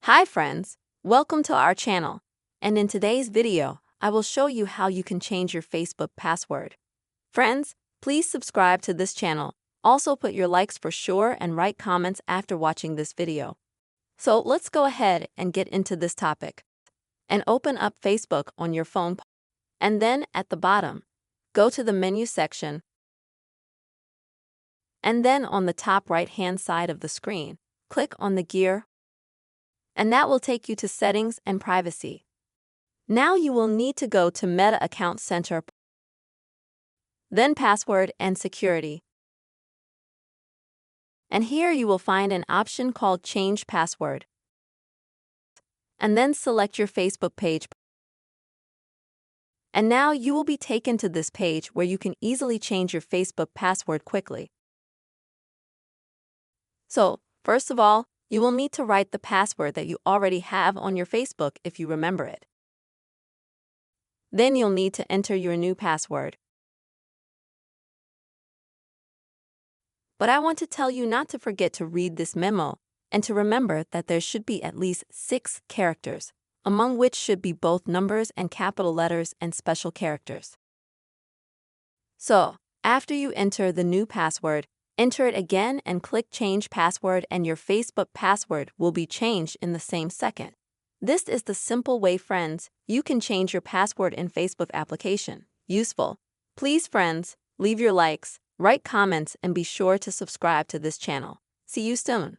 Hi friends, welcome to our channel. And in today's video, I will show you how you can change your Facebook password. Friends, please subscribe to this channel. Also put your likes for sure and write comments after watching this video. So let's go ahead and get into this topic. And open up Facebook on your phone. And then at the bottom, go to the menu section. And then on the top right-hand side of the screen, click on the gear. And that will take you to Settings and Privacy. Now you will need to go to Meta Account Center, then Password and Security. And here you will find an option called Change Password. And then select your Facebook page. And now you will be taken to this page where you can easily change your Facebook password quickly. So, first of all, you will need to write the password that you already have on your Facebook if you remember it. Then you'll need to enter your new password. But I want to tell you not to forget to read this memo and to remember that there should be at least 6 characters, among which should be both numbers and capital letters and special characters. So, after you enter the new password, enter it again and click Change Password and your Facebook password will be changed in the same second. This is the simple way, friends, you can change your password in Facebook application. Useful. Please, friends, leave your likes, write comments, and be sure to subscribe to this channel. See you soon.